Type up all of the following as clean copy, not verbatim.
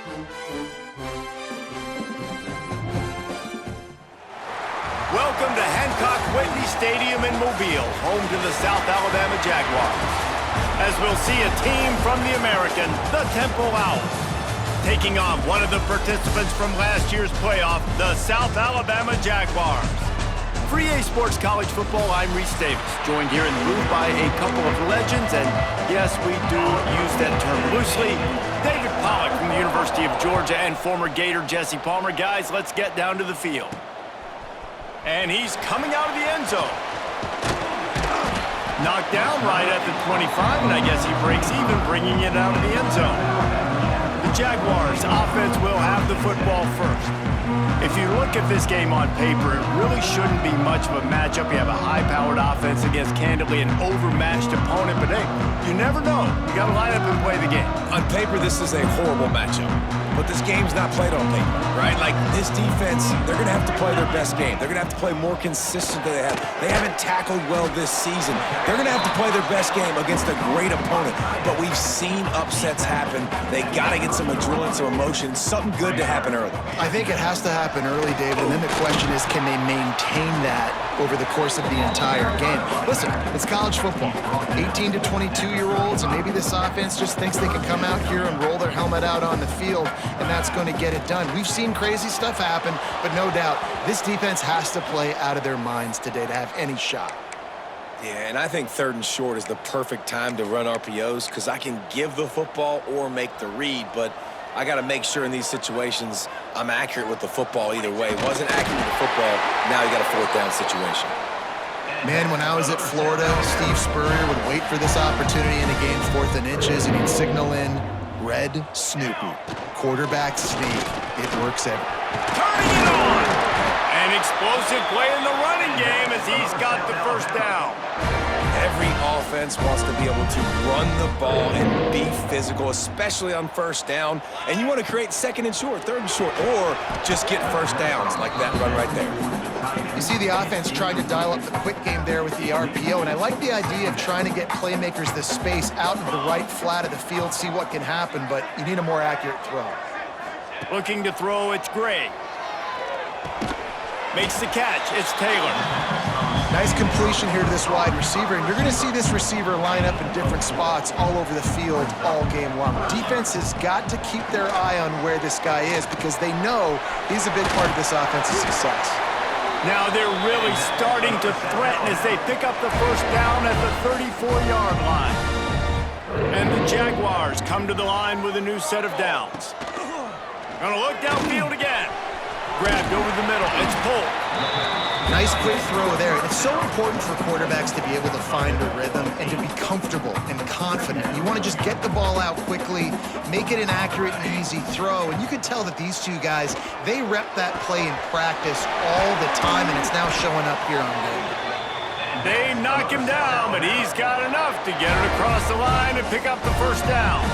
Welcome to Hancock-Whitney Stadium in Mobile, home to the South Alabama Jaguars. As we'll see a team from the American, the Temple Owls, taking on one of the participants from last year's playoff, the South Alabama Jaguars. For EA Sports College Football, I'm Reese Davis, joined here in the booth by a couple of legends, and yes, we do use that term loosely. David Pollack from the University of Georgia and former Gator Jesse Palmer. Guys, let's get down to the field. And he's coming out of the end zone. Knocked down right at the 25, and I guess he breaks even, bringing it out of the end zone. The Jaguars offense will have the football first. If you look at this game on paper, it really shouldn't be much of a matchup. You have a high-powered offense against, candidly, an overmatched opponent. But, hey, you never know. You got to line up and play the game. On paper, this is a horrible matchup. But this game's not played on paper, right? Like, this defense, they're going to have to play their best game. They're going to have to play more consistent than they have. They haven't tackled well this season. They're going to have to play their best game against a great opponent. But we've seen upsets happen. They got to get some adrenaline, some emotion, something good to happen early. I think it has to happen early, David, and then the question is, can they maintain that over the course of the entire game? Listen, it's college football. 18 to 22-year-olds, and maybe this offense just thinks they can come out here and roll their helmet out on the field, and that's going to get it done. We've seen crazy stuff happen, but no doubt, this defense has to play out of their minds today to have any shot. Yeah, and I think 3rd and short is the perfect time to run RPOs because I can give the football or make the read, but I got to make sure in these situations I'm accurate with the football either way. Wasn't accurate with the football, now you got a 4th down situation. Man, when I was at Florida, Steve Spurrier would wait for this opportunity in a game 4th and inches, and he'd signal in Red Snoopy. Quarterback sneak. It works every. Turning it on! An explosive play in the running game as he's got the first down. Every offense wants to be able to run the ball and be physical, especially on 1st down. And you want to create 2nd and short, 3rd and short, or just get 1st downs like that run right there. You see the offense trying to dial up the quick game there with the RPO, and I like the idea of trying to get playmakers the space out of the right flat of the field, see what can happen, but you need a more accurate throw. Looking to throw, it's Gray. Makes the catch, it's Taylor. Nice completion here to this wide receiver, and you're going to see this receiver line up in different spots all over the field all game long. Defense has got to keep their eye on where this guy is because they know he's a big part of this offense's success. Now they're really starting to threaten as they pick up the first down at the 34-yard line. And the Jaguars come to the line with a new set of downs. Gonna look downfield again. Grabbed over the middle, it's pulled. Nice quick throw there. It's so important for quarterbacks to be able to find a rhythm and to be comfortable and confident. You want to just get the ball out quickly, make it an accurate and easy throw. And you can tell that these two guys, they rep that play in practice all the time, and it's now showing up here on game. They knock him down, but he's got enough to get it across the line and pick up the first down.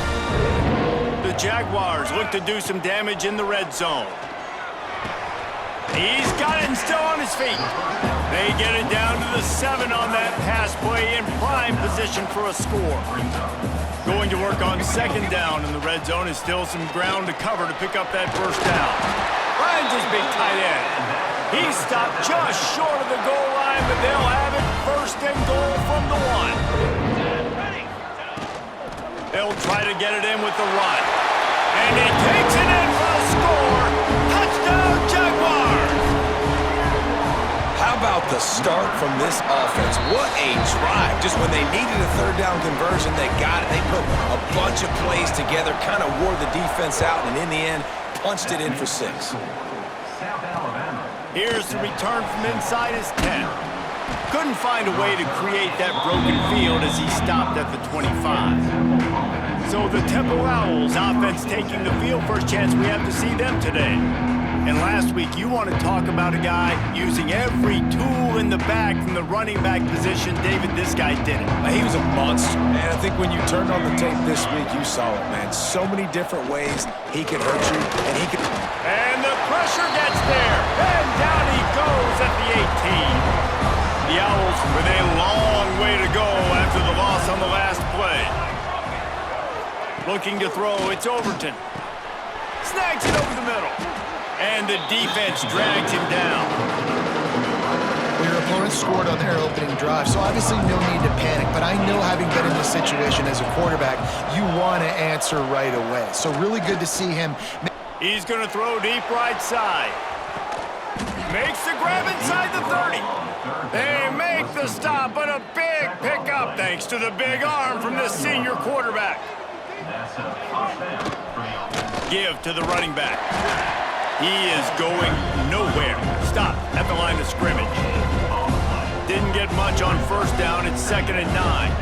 The Jaguars look to do some damage in the red zone. He's got it and still on his feet. They get it down to the 7 on that pass play in prime position for a score. Going to work on 2nd down in the red zone is still some ground to cover to pick up that first down. Finds his big tight end. He's stopped just short of the goal line, but they'll have it 1st and goal from the 1. They'll try to get it in with the run. And he takes it in for a score. Touchdown, Jaguars! How about the start from this offense? What a drive. Just when they needed a 3rd down conversion, they got it. They put a bunch of plays together, kind of wore the defense out, and in the end, punched it in for 6. Here's the return from inside his 10. Couldn't find a way to create that broken field as he stopped at the 25. So the Temple Owls offense taking the field. First chance we have to see them today. And last week, you want to talk about a guy using every tool in the bag from the running back position. David, this guy did it. He was a monster, man. I think when you turned on the tape this week, you saw it, man. So many different ways he could hurt you, and he could... And the pressure gets there. And down he goes at the 18. The Owls with a long way to go after the loss on the last play. Looking to throw, it's Overton. Snags it over the middle. And the defense drags him down. Well, your opponent scored on their opening drive, so obviously no need to panic. But I know, having been in this situation as a quarterback, you want to answer right away. So really good to see him. He's going to throw deep right side. Makes the grab inside the 30. They make the stop, but a big pickup thanks to the big arm from the senior quarterback. Give to the running back. He is going nowhere. Stop at the line of scrimmage. Didn't get much on first down. It's 2nd and 9.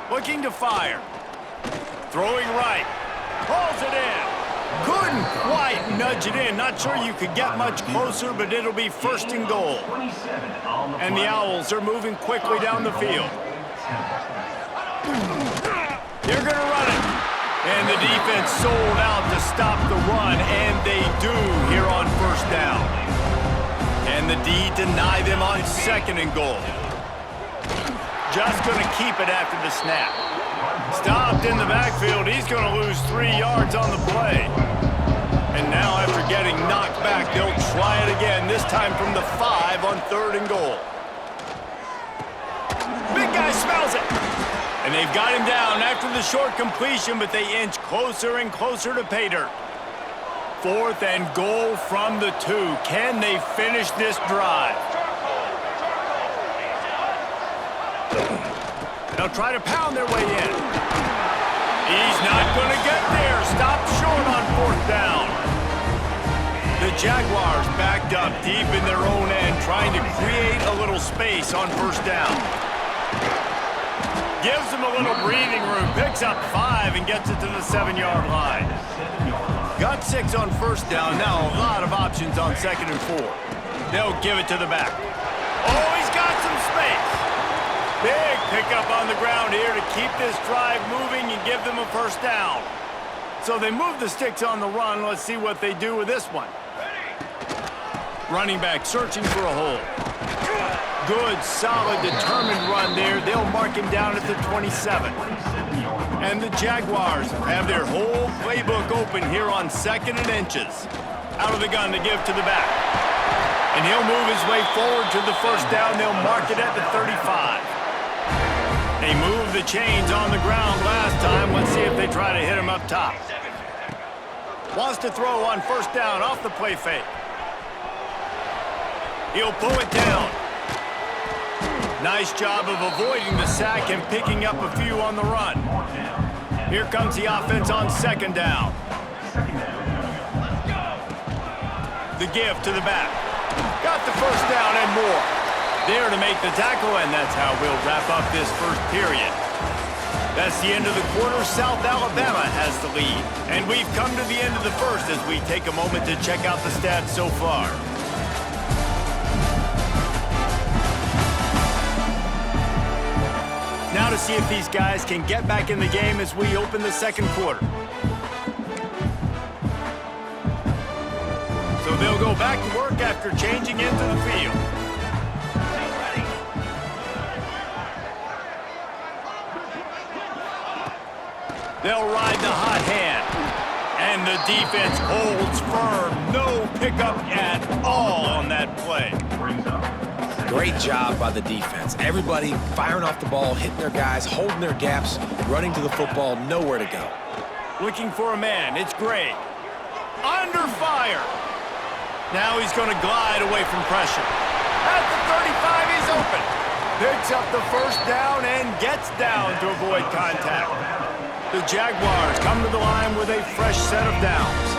Looking to fire. Throwing right. Pulls it in. Couldn't quite nudge it in. Not sure you could get much closer, but it'll be 1st and goal. And the Owls are moving quickly down the field. They're going to run it. And the defense sold out to stop the run, and they do here on 1st down. And the D deny them on 2nd and goal. Just going to keep it after the snap. Stopped in the backfield. He's going to lose 3 yards on the play. And now after getting knocked back, they'll try it again, this time from the 5 on 3rd and goal. Big guy smells it. And they've got him down after the short completion, but they inch closer and closer to pay dirt. 4th and goal from the 2. Can they finish this drive? They'll try to pound their way in. He's not going to get there. Stopped short on 4th down. The Jaguars backed up deep in their own end, trying to create a little space on 1st down. Gives them a little breathing room, picks up 5 and gets it to the 7-yard line. Got 6 on 1st down, now a lot of options on 2nd and 4. They'll give it to the back. Oh, he's got some space. Big pickup on the ground here to keep this drive moving and give them a 1st down. So they move the sticks on the run. Let's see what they do with this one. Running back searching for a hole. Good, solid, determined run there. They'll mark him down at the 27. And the Jaguars have their whole playbook open here on 2nd and inches. Out of the gun to give to the back. And he'll move his way forward to the 1st down. They'll mark it at the 35. They moved the chains on the ground last time. Let's see if they try to hit him up top. Wants to throw on 1st down off the play fake. He'll pull it down. Nice job of avoiding the sack and picking up a few on the run. Here comes the offense on 2nd down. The give to the back. Got the 1st down and more. There to make the tackle, and that's how we'll wrap up this 1st period. That's the end of the quarter. South Alabama has the lead. And we've come to the end of the 1st as we take a moment to check out the stats so far. Now to see if these guys can get back in the game as we open the 2nd quarter. So they'll go back to work after changing into the field. They'll ride the hot hand. And the defense holds firm. No pickup at all on that play. Great job by the defense. Everybody firing off the ball, hitting their guys, holding their gaps, running to the football, nowhere to go. Looking for a man. It's Gray. Under fire. Now he's going to glide away from pressure. At the 35, he's open. Picks up the 1st down and gets down to avoid contact. The Jaguars come to the line with a fresh set of downs.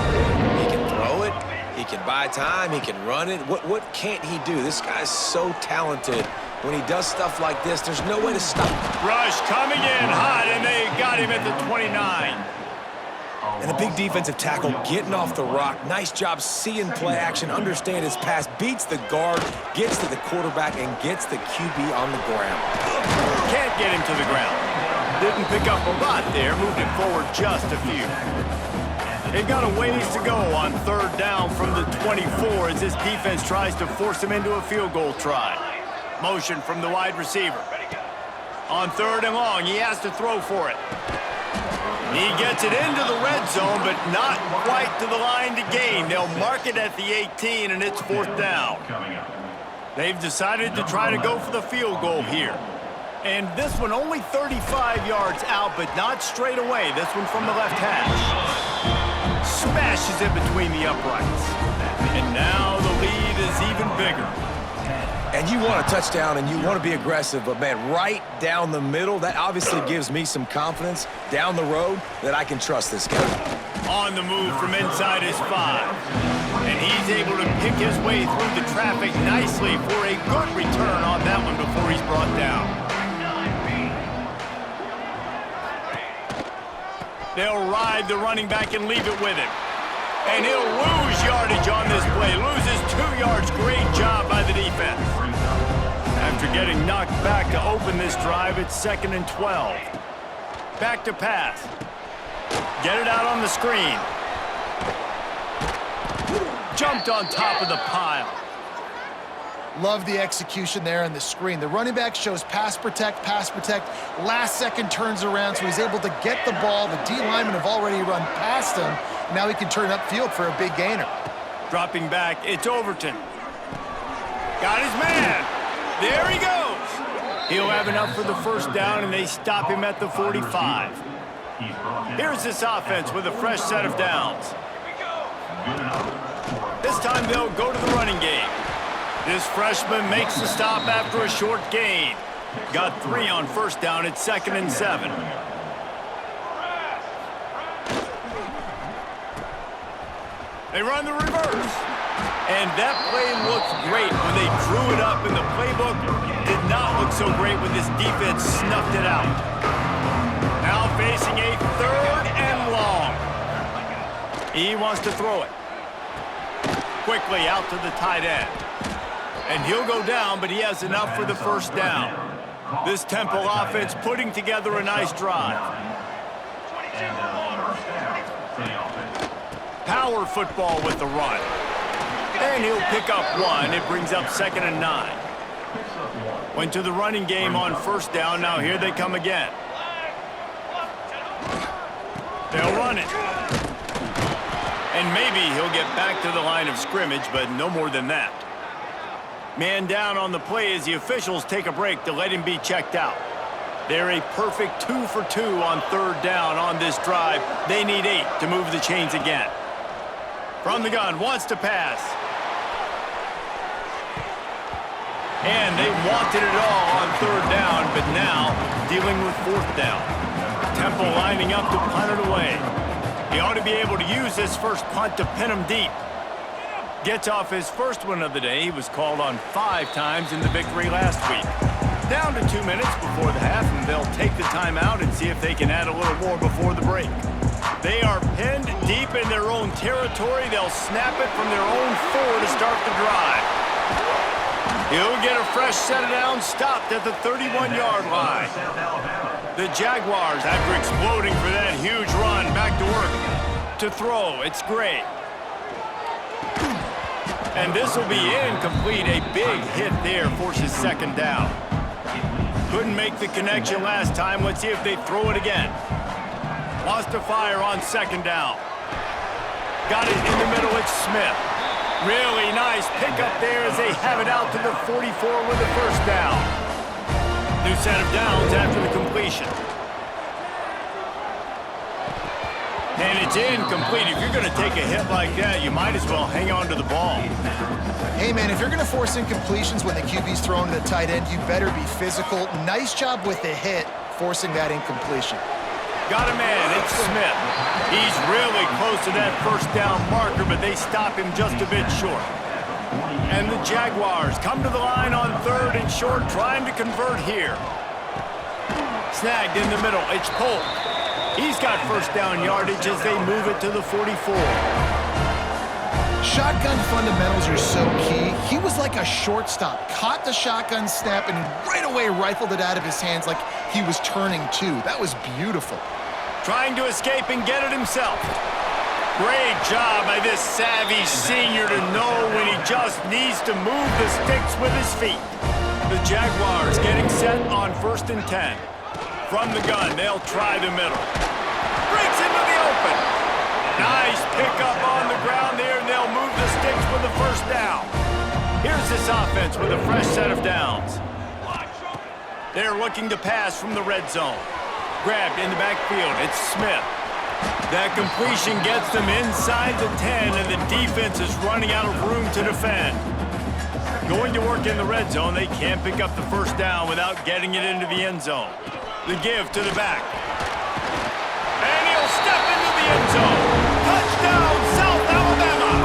He can throw it. He can buy time. He can run it. What can't he do? This guy's so talented. When he does stuff like this, there's no way to stop him. Rush coming in hot, and they got him at the 29. And a big defensive tackle getting off the rock. Nice job seeing play action, understand his pass, beats the guard, gets to the quarterback, and gets the QB on the ground. Can't get him to the ground. Didn't pick up a lot there, moved it forward just a few. They've got a ways to go on 3rd down from the 24 as this defense tries to force him into a field goal try. Motion from the wide receiver. On 3rd and long, he has to throw for it. He gets it into the red zone, but not quite to the line to gain. They'll mark it at the 18, and it's 4th down. They've decided to try to go for the field goal here. And this one only 35 yards out, but not straight away. This one from the left hash. Smashes it between the uprights. And now the lead is even bigger. And you want a touchdown and you want to be aggressive, but man, right down the middle, that obviously gives me some confidence down the road that I can trust this guy. On the move from inside his 5. And he's able to pick his way through the traffic nicely for a good return on that one before he's brought down. They'll ride the running back and leave it with him. And he'll lose yardage on this play. Loses 2 yards. Great job by the defense. After getting knocked back to open this drive, it's 2nd and 12. Back to pass. Get it out on the screen. Jumped on top of the pile. Love the execution there on the screen. The running back shows pass protect, last second turns around, so he's able to get the ball. The D linemen have already run past him. Now he can turn upfield for a big gainer. Dropping back, it's Overton. Got his man. There he goes. He'll have enough for the 1st down, and they stop him at the 45. Here's this offense with a fresh set of downs. This time they'll go to the running game. This freshman makes the stop after a short gain. Got 3 on 1st down. It's 2nd and 7. They run the reverse. And that play looks great when they drew it up in the playbook. Did not look so great when this defense snuffed it out. Now facing a 3rd and long. He wants to throw it. Quickly out to the tight end. And he'll go down, but he has enough for the 1st down. This Temple offense putting together a nice drive. Power football with the run. And he'll pick up 1. It brings up 2nd and 9. Went to the running game on 1st down. Now here they come again. They'll run it. And maybe he'll get back to the line of scrimmage, but no more than that. Man down on the play as the officials take a break to let him be checked out. They're a perfect 2 for 2 on 3rd down on this drive. They need 8 to move the chains again. From the gun, wants to pass. And they wanted it all on 3rd down, but now dealing with 4th down. Temple lining up to punt it away. He ought to be able to use this first punt to pin him deep. Gets off his first one of the day. He was called on 5 times in the victory last week. Down to 2 minutes before the half, and they'll take the timeout and see if they can add a little more before the break. They are pinned deep in their own territory. They'll snap it from their own 4 to start the drive. He'll get a fresh set of downs, stopped at the 31-yard line. The Jaguars, after exploding for that huge run, back to work. To throw, it's Gray. And this will be incomplete. A big hit there forces 2nd down. Couldn't make the connection last time. Let's see if they throw it again. Wants to fire on 2nd down. Got it in the middle. It's Smith. Really nice pickup there as they have it out to the 44 with the 1st down. New set of downs after the completion. And it's incomplete. If you're going to take a hit like that, you might as well hang on to the ball. Hey, man, if you're going to force incompletions when the QB's throwing to the tight end, you better be physical. Nice job with the hit, forcing that incompletion. Got a man. It's Smith. He's really close to that 1st down marker, but they stop him just a bit short. And the Jaguars come to the line on 3rd and short, trying to convert here. Snagged in the middle. It's Polk. He's got 1st down yardage as they move it to the 44. Shotgun fundamentals are so key. He was like a shortstop, caught the shotgun snap, and right away rifled it out of his hands like he was turning 2. That was beautiful. Trying to escape and get it himself. Great job by this savvy senior to know when he just needs to move the sticks with his feet. The Jaguars getting set on 1st and 10. From the gun, they'll try the middle. Breaks open. Nice pickup on the ground there, and they'll move the sticks with the first down. Here's this offense with a fresh set of downs. They're looking to pass from the red zone. Grabbed in the backfield. It's Smith. That completion gets them inside the 10, and the defense is running out of room to defend. Going to work in the red zone, they can't pick up the first down without getting it into the end zone. The give to the back. And he'll step into the end zone. Touchdown, South Alabama!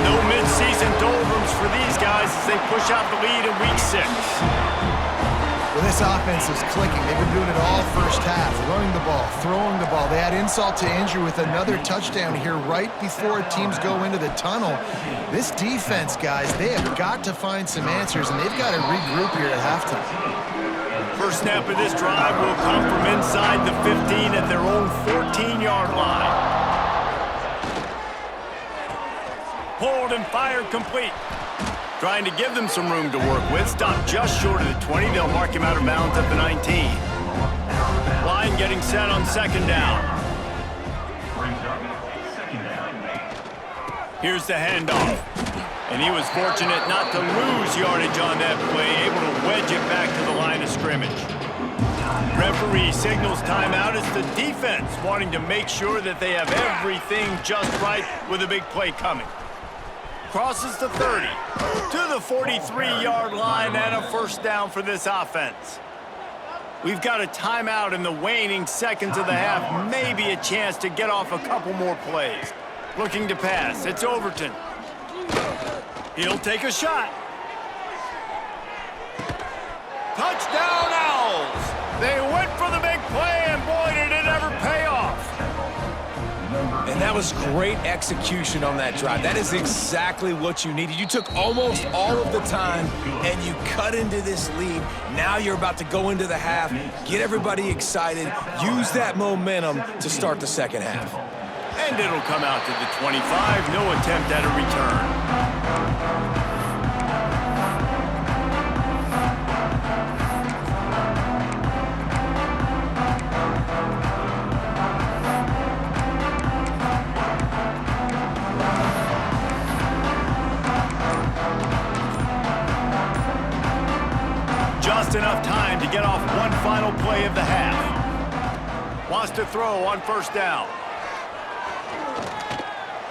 No mid-season doldrums for these guys as they push out the lead in Week 6. Well, this offense is clicking. They've been doing it all first half, running the ball, throwing the ball. They add insult to injury with another touchdown here right before teams go into the tunnel. This defense, guys, they have got to find some answers, and they've got to regroup here at halftime. First snap of this drive will come from inside the 15 at their own 14-yard line. Pulled and fired complete. Trying to give them some room to work with. Stopped just short of the 20. They'll mark him out of bounds at the 19. Line getting set on second down. Here's the handoff. And he was fortunate not to lose yardage on that play, able to wedge it back to the line of scrimmage. Referee signals timeout. It's the defense wanting to make sure that they have everything just right with a big play coming. Crosses the 30 to the 43-yard line and a first down for this offense. We've got a timeout in the waning seconds of the half, maybe a chance to get off a couple more plays. Looking to pass, it's Overton. He'll take a shot. Touchdown Owls! They went for the big play, and boy, did it ever pay off. And that was great execution on that drive. That is exactly what you needed. You took almost all of the time, and you cut into this lead. Now you're about to go into the half, get everybody excited, use that momentum to start the second half. And it'll come out to the 25. No attempt at a return. Just enough time to get off one final play of the half. Wants to throw on first down.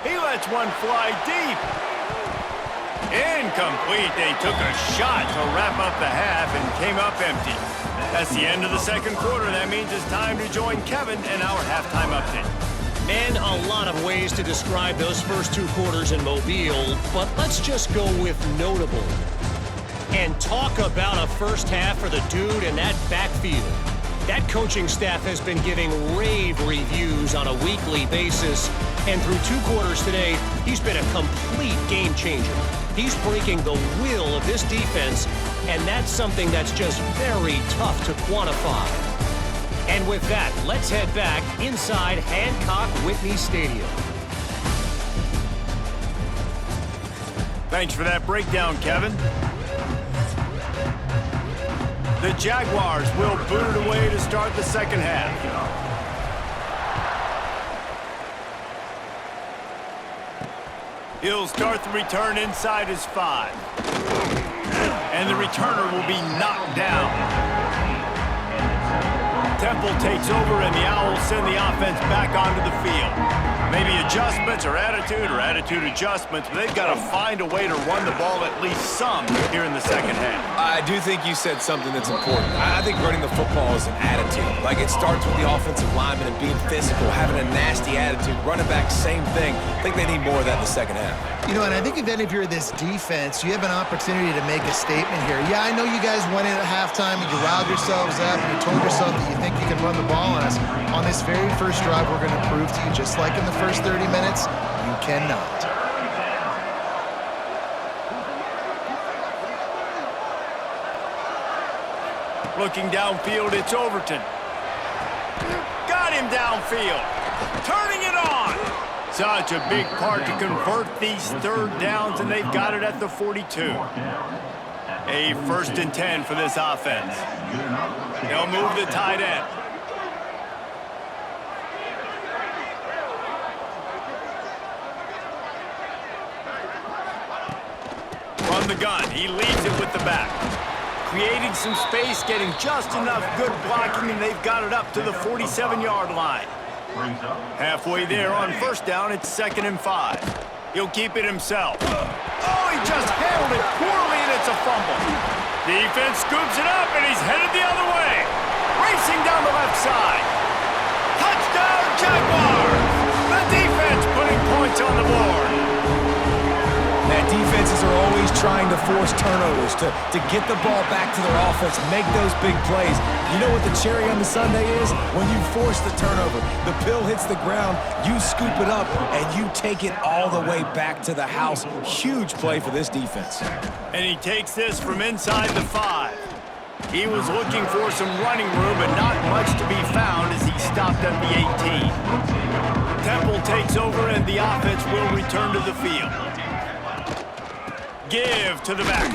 He lets one fly deep. Incomplete. They took a shot to wrap up the half and came up empty. That's the end of the second quarter. That means it's time to join Kevin in our halftime update. Man, a lot of ways to describe those first two quarters in Mobile, but let's just go with notable. And talk about a first half for the dude in that backfield. That coaching staff has been giving rave reviews on a weekly basis, and through two quarters today, he's been a complete game changer. He's breaking the will of this defense, and that's something that's just very tough to quantify. And with that, let's head back inside Hancock-Whitney Stadium. Thanks for that breakdown, Kevin. The Jaguars will boot it away to start the second half. He'll start the return inside his 5. And the returner will be knocked down. Temple takes over, and the Owls send the offense back onto the field. Maybe adjustments or attitude adjustments, but they've got to find a way to run the ball at least some here in the second half. I do think you said something that's important. I think running the football is an attitude. Like, it starts with the offensive lineman and being physical, having a nasty attitude. Running back, same thing. I think they need more of that in the second half. You know, and I think if you're this defense, you have an opportunity to make a statement here. Yeah, I know you guys went in at halftime and you riled yourselves up and you told yourself that you think you can run the ball on us. On this very first drive, we're going to prove to you, just like in the first 30 minutes, you cannot. Looking downfield, it's Overton. Got him downfield. Turning it on. Such a big part to convert these third downs, and they've got it at the 42. A 1st and 10 for this offense. They'll move the tight end. gun. He leads it with the back. Creating some space, getting just enough good blocking, and they've got it up to the 47-yard line. Halfway there on first down, it's 2nd and 5. He'll keep it himself. Oh, he just handled it poorly, and it's a fumble. Defense scoops it up, and he's headed the other way. Racing down the left side. Touchdown, Jaguars! The defense putting points on the board. That defenses are always trying to force turnovers, to get the ball back to their offense, make those big plays. You know what the cherry on the sundae is? When you force the turnover, the pill hits the ground, you scoop it up, and you take it all the way back to the house. Huge play for this defense. And he takes this from inside the 5. He was looking for some running room, but not much to be found as he stopped at the 18. Temple takes over, and the offense will return to the field. Give to the back.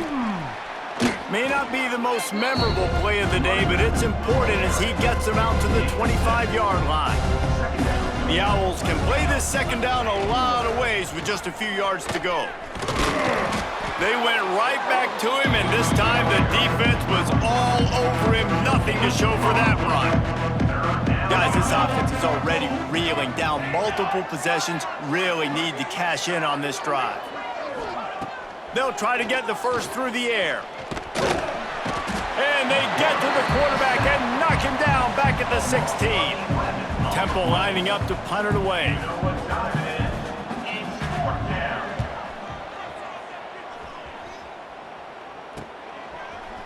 May not be the most memorable play of the day, but it's important as he gets them out to the 25-yard line. The Owls can play this second down a lot of ways with just a few yards to go. They went right back to him, and this time the defense was all over him. Nothing to show for that run. Guys, this offense is already reeling down multiple possessions. Really need to cash in on this drive. They'll try to get the first through the air. And they get to the quarterback and knock him down back at the 16. Temple lining up to punt it away.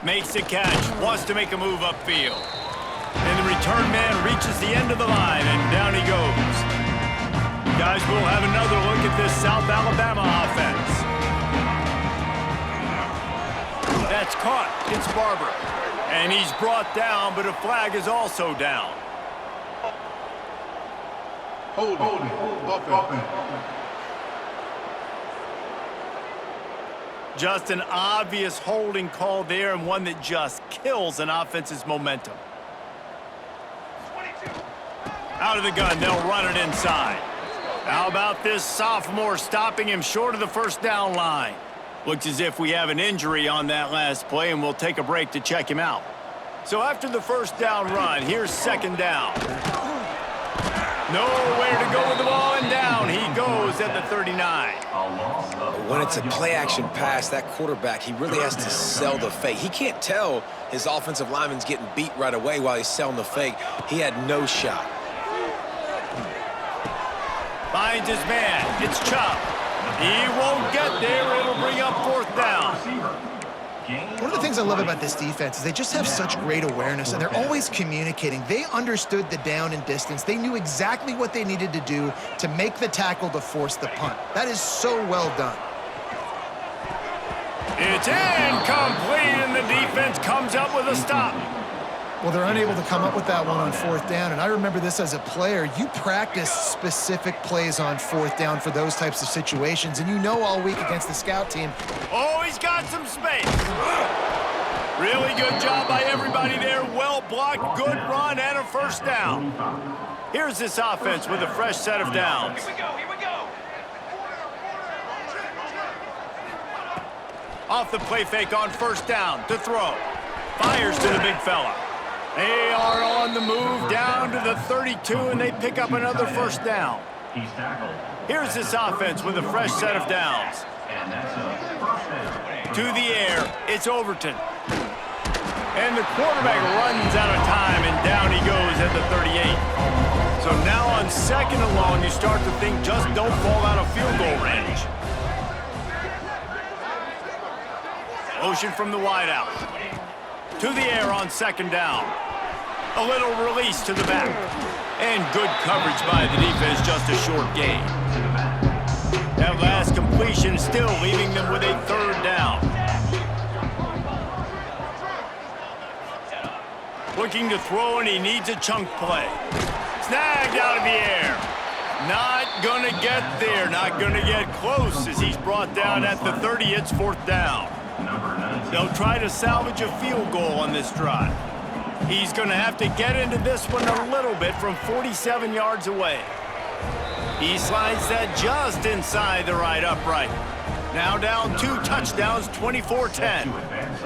Makes the catch, wants to make a move upfield. And the return man reaches the end of the line, and down he goes. Guys, we'll have another look at this South Alabama offense. That's caught. It's Barber. And he's brought down, but a flag is also down. Hold it. Just an obvious holding call there, and one that just kills an offense's momentum. Out of the gun, they'll run it inside. How about this sophomore stopping him short of the first down line? Looks as if we have an injury on that last play, and we'll take a break to check him out. So after the first down run, here's second down. Nowhere to go with the ball, and down he goes at the 39. When it's a play-action pass, that quarterback, he really has to sell the fake. He can't tell his offensive lineman's getting beat right away while he's selling the fake. He had no shot. Finds his man. It's Chubb. He won't get there. It'll bring up fourth down. One of the things I love about this defense is they just have such great awareness, and they're always communicating. They understood the down and distance. They knew exactly what they needed to do to make the tackle to force the punt. That is so well done. It's incomplete, and the defense comes up with a stop. Well, they're unable to come up with that one on fourth down, and I remember this as a player. You practice specific plays on fourth down for those types of situations, and you know all week against the scout team. Oh, he's got some space. Really good job by everybody there. Well blocked, good run, and a first down. Here's this offense with a fresh set of downs. Here we go. Off the play fake on first down to throw. Fires to the big fella. They are on the move down to the 32, and they pick up another first down. Here's this offense with a fresh set of downs. To the air, it's Overton. And the quarterback runs out of time, and down he goes at the 38. So now on second and long, you start to think just don't fall out of field goal range. Motion from the wideout. To the air on second down. A little release to the back. And good coverage by the defense, just a short gain. That last completion still leaving them with a third down. Looking to throw, and he needs a chunk play. Snagged out of the air. Not gonna get there, not gonna get close as he's brought down at the 30. It's fourth down. They'll try to salvage a field goal on this drive. He's going to have to get into this one a little bit from 47 yards away. He slides that just inside the right upright. Now down 2 touchdowns, 24-10.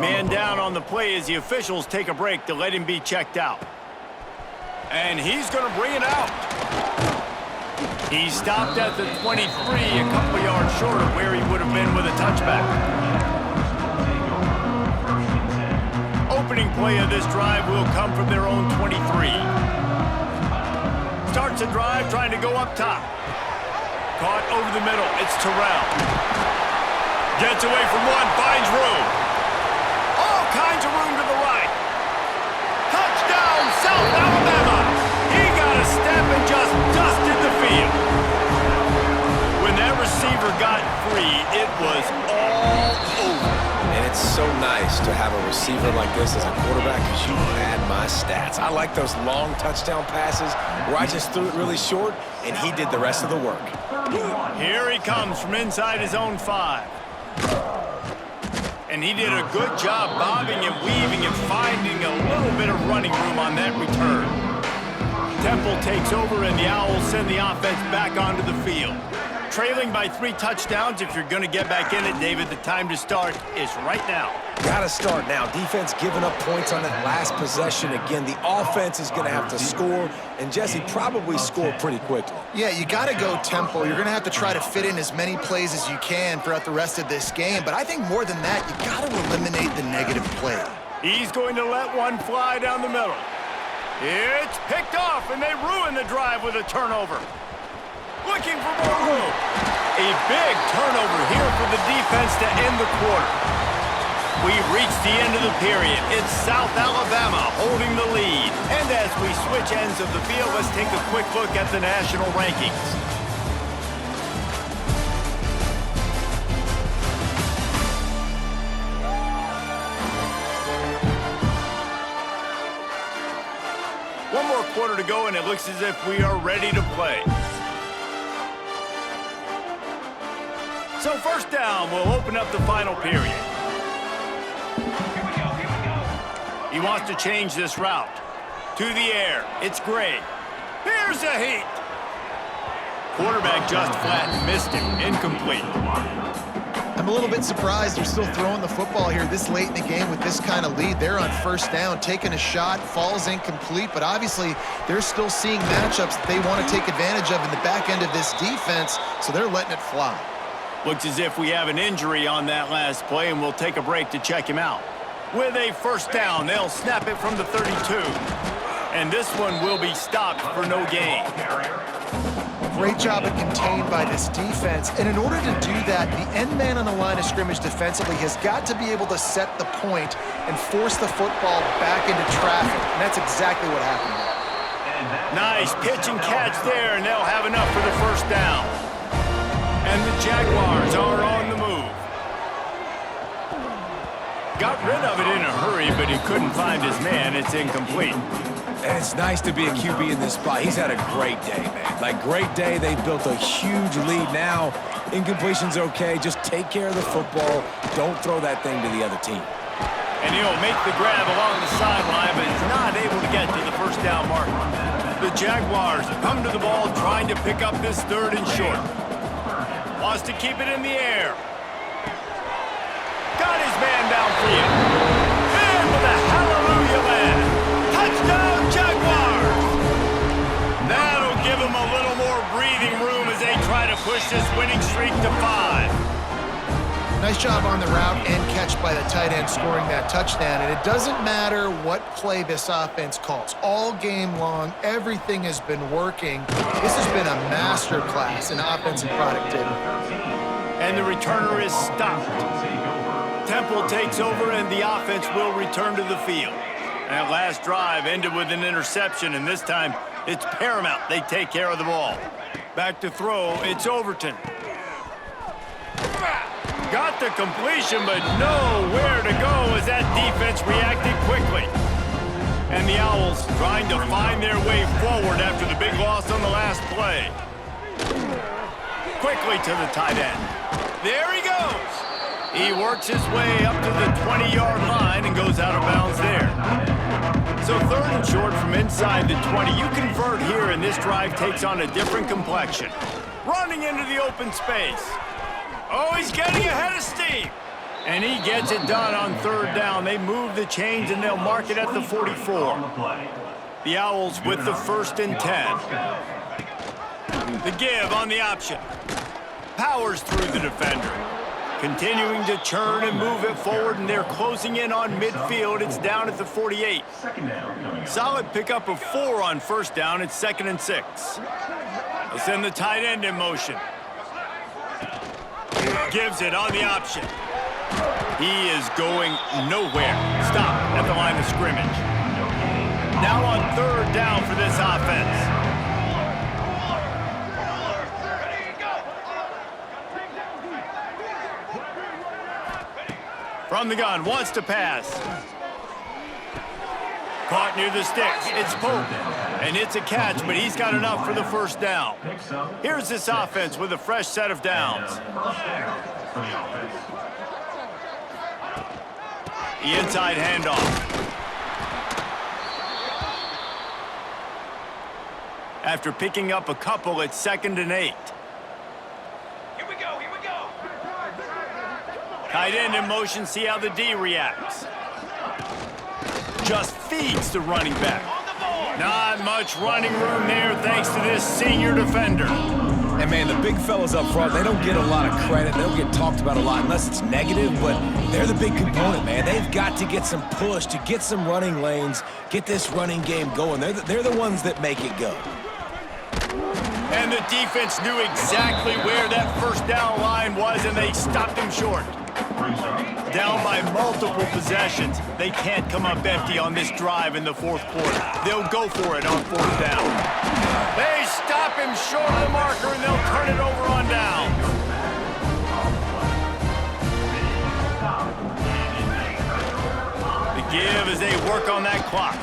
Man down on the play as the officials take a break to let him be checked out. And he's going to bring it out. He stopped at the 23, a couple yards short of where he would have been with a touchback. Opening play of this drive will come from their own 23. Starts a drive trying to go up top. Caught over the middle. It's Terrell. Gets away from one, finds room. All kinds of room to the right. Touchdown, South Alabama. He got a step and just dusted the field. When that receiver got free, it was all over. And it's so nice to have a receiver like this as a quarterback because you had my stats. I like those long touchdown passes where I just threw it really short and he did the rest of the work. Here he comes from inside his own 5. And he did a good job bobbing and weaving and finding a little bit of running room on that return. Temple takes over and the Owls send the offense back onto the field. Trailing by 3 touchdowns, if you're going to get back in it, David, the time to start is right now. Gotta start now. Defense giving up points on that last possession. Again, the offense is going to have to score, and Jesse probably scored pretty quickly. Yeah, you got to go tempo. You're going to have to try to fit in as many plays as you can throughout the rest of this game. But I think more than that, you got to eliminate the negative play. He's going to let one fly down the middle. It's picked off, and they ruin the drive with a turnover. Looking for more room. A big turnover here for the defense to end the quarter. We've reached the end of the period. It's South Alabama holding the lead. And as we switch ends of the field, let's take a quick look at the national rankings. One more quarter to go, and it looks as if we are ready to play. So first down, we'll open up the final period. He wants to change this route. To the air. It's Gray. Here's a heat. Quarterback just flat missed him. Incomplete. I'm a little bit surprised they're still throwing the football here this late in the game with this kind of lead. They're on first down, taking a shot, falls incomplete, but obviously they're still seeing matchups that they want to take advantage of in the back end of this defense, so they're letting it fly. Looks as if we have an injury on that last play, and we'll take a break to check him out. With a first down, they'll snap it from the 32. And this one will be stopped for no gain. Great job of contained by this defense. And in order to do that, the end man on the line of scrimmage defensively has got to be able to set the point and force the football back into traffic. And that's exactly what happened there. Nice pitch and catch there, and they'll have enough for the first down. And the Jaguars are on the move. Got rid of it in a hurry, but he couldn't find his man. It's incomplete. And it's nice to be a QB in this spot. He's had a great day, man. Like, great day. They've built a huge lead now. Incompletion's okay. Just take care of the football. Don't throw that thing to the other team. And he'll make the grab along the sideline, but is not able to get to the first down mark. The Jaguars come to the ball trying to pick up this 3rd and short. Wants to keep it in the air. Got his man downfield. And with a hallelujah land. Touchdown, Jaguars! That'll give them a little more breathing room as they try to push this winning streak to 5. Nice job on the route and catch by the tight end scoring that touchdown. And it doesn't matter what play this offense calls. All game long, everything has been working. This has been a master class in offensive productivity. And the returner is stopped. Temple takes over and the offense will return to the field. That last drive ended with an interception, and this time it's paramount they take care of the ball. Back to throw, it's Overton. Got the completion, but nowhere to go as that defense reacted quickly. And the Owls trying to find their way forward after the big loss on the last play. Quickly to the tight end. There he goes. He works his way up to the 20-yard line and goes out of bounds there. So 3rd and short from inside the 20. You convert here, and this drive takes on a different complexion. Running into the open space. Oh, he's getting ahead of steam. And he gets it done on third down. They move the chains, and they'll mark it at the 44. The Owls with the 1st and 10. The give on the option. Powers through the defender. Continuing to churn and move it forward, and they're closing in on midfield. It's down at the 48. Solid pickup of 4 on 1st down. It's 2nd and 6. They'll send the tight end in motion. Gives it on the option. He is going nowhere. Stop at the line of scrimmage. Now on 3rd down for this offense. From the gun, wants to pass. Caught near the sticks. It's Pope. And it's a catch, but he's got enough for the 1st down. Here's this offense with a fresh set of downs. The inside handoff. After picking up a couple, it's 2nd and 8. Here we go, here we go. Tight end in motion, see how the D reacts. Just feeds the running back. Not much running room there thanks to this senior defender. And, man, the big fellas up front, they don't get a lot of credit. They don't get talked about a lot unless it's negative, but they're the big component, man. They've got to get some push, to get some running lanes, get this running game going. They're the ones that make it go. And the defense knew exactly where that 1st down line was, and they stopped him short. Down by multiple possessions. They can't come up empty on this drive in the 4th quarter. They'll go for it on 4th down. They stop him short of the marker, and they'll turn it over on down. The give as they work on that clock.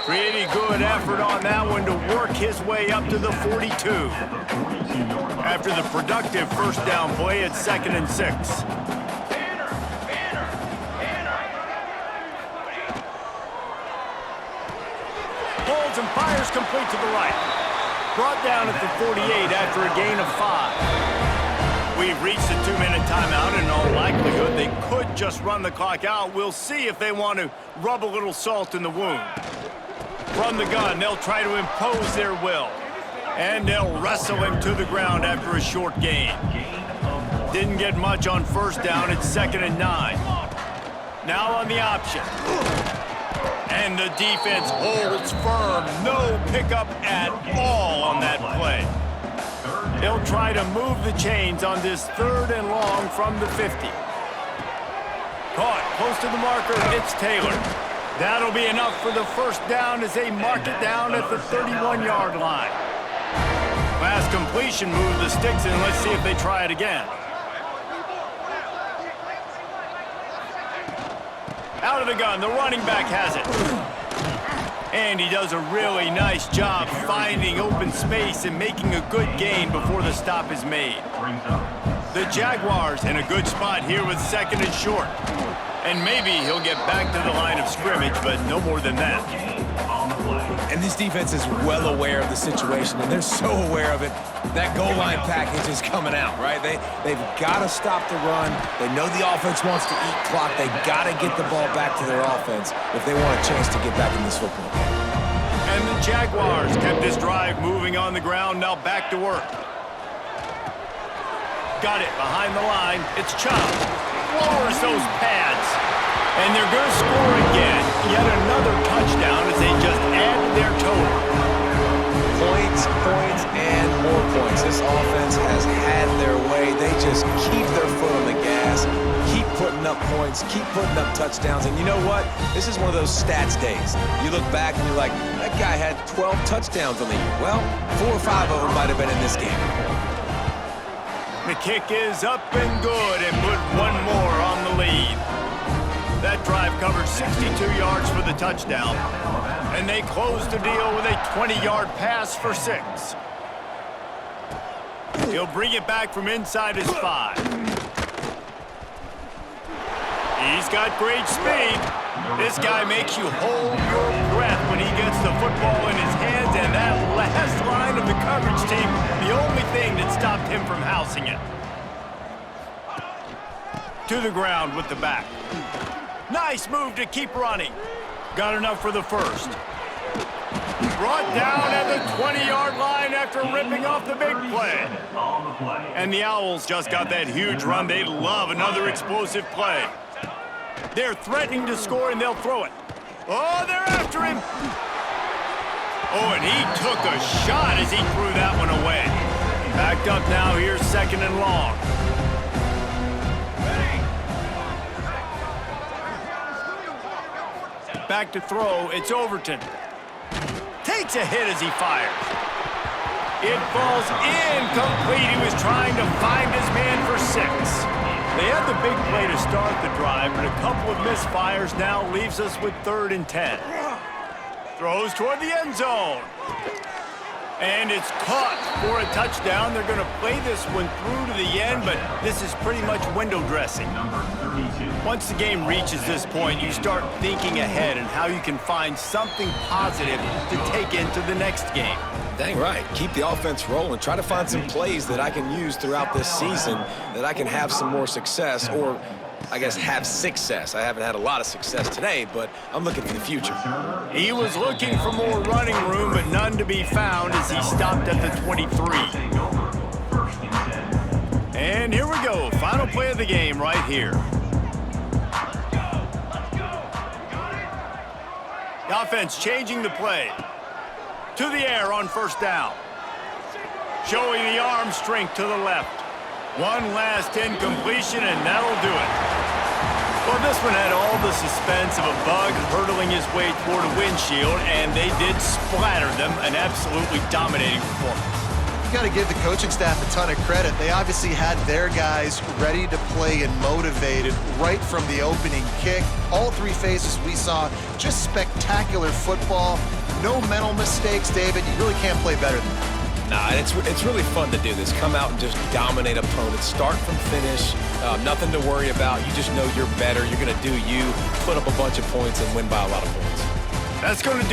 Pretty good effort on that one to work his way up to the 42. After the productive 1st down play, it's 2nd and 6. Holds and fires complete to the right. Brought down at the 48 after a gain of 5. We've reached the 2-minute timeout, and in all likelihood, they could just run the clock out. We'll see if they want to rub a little salt in the wound. From the gun, they'll try to impose their will. And they'll wrestle him to the ground after a short gain. Didn't get much on 1st down. It's 2nd and 9. Now on the option. And the defense holds firm. No pickup at all on that play. They'll try to move the chains on this 3rd and long from the 50. Caught close to the marker. It's Taylor. That'll be enough for the 1st down as they mark it down at the 31-yard line. Last completion moved the sticks in. Let's see if they try it again. Out of the gun, the running back has it. And he does a really nice job finding open space and making a good gain before the stop is made. The Jaguars in a good spot here with 2nd and short. And maybe he'll get back to the line of scrimmage, but no more than that. And this defense is well aware of the situation, and they're so aware of it. That goal line package is coming out, right? They've got to stop the run. They know the offense wants to eat clock. They got to get the ball back to their offense if they want a chance to get back in this football game. And the Jaguars kept this drive moving on the ground, now back to work. Got it behind the line. It's Chubb. Lowers those pads. And they're going to score again. Yet another touchdown as they just add to their total. Points, points, and more points. This offense has had their way. They just keep their foot on the gas, keep putting up points, keep putting up touchdowns. And you know what? This is one of those stats days. You look back and you're like, that guy had 12 touchdowns on the year. Well, 4 or 5 of them might have been in this game. The kick is up and good and put one more on the lead. That drive covered 62 yards for the touchdown. And they closed the deal with a 20-yard pass for 6. He'll bring it back from inside his 5. He's got great speed. This guy makes you hold your breath when he gets the football in his hands, and that last line of the coverage team, the only thing that stopped him from housing it. to the ground with the back. Nice move to keep running. Got enough for the first. Brought down at the 20-yard line after ripping off the big play. And the Owls just got that huge run. They love another explosive play. They're threatening to score, and they'll throw it. Oh, they're after him. Oh, and he took a shot as he threw that one away. Backed up now, here's 2nd and long. Back to throw, it's Overton. Takes a hit as he fires. It falls incomplete. He was trying to find his man for 6. They had the big play to start the drive, but a couple of misfires now leaves us with 3rd and 10. Throws toward the end zone. And it's caught for a touchdown. They're going to play this one through to the end, but this is pretty much window dressing. Once the game reaches this point, you start thinking ahead and how you can find something positive to take into the next game. Dang right. Keep the offense rolling. Try to find some plays that I can use throughout this season that I can have some more success, or I guess have success. I haven't had a lot of success today, but I'm looking for the future. He was looking for more running room, but none to be found as he stopped at the 23. And here we go. Final play of the game right here. The offense changing the play. To the air on 1st down. Showing the arm strength to the left. One last incompletion, and that'll do it. Well, this one had all the suspense of a bug hurtling his way toward a windshield, and they did splatter them. An absolutely dominating performance. You got to give the coaching staff a ton of credit. They obviously had their guys ready to play and motivated right from the opening kick. All 3 phases we saw, just spectacular football. No mental mistakes, David. You really can't play better than that. Nah, it's really fun to do this. Come out and just dominate opponents. Start from finish. Nothing to worry about. You just know you're better. You're going to do you, put up a bunch of points, and win by a lot of points. That's going to do it.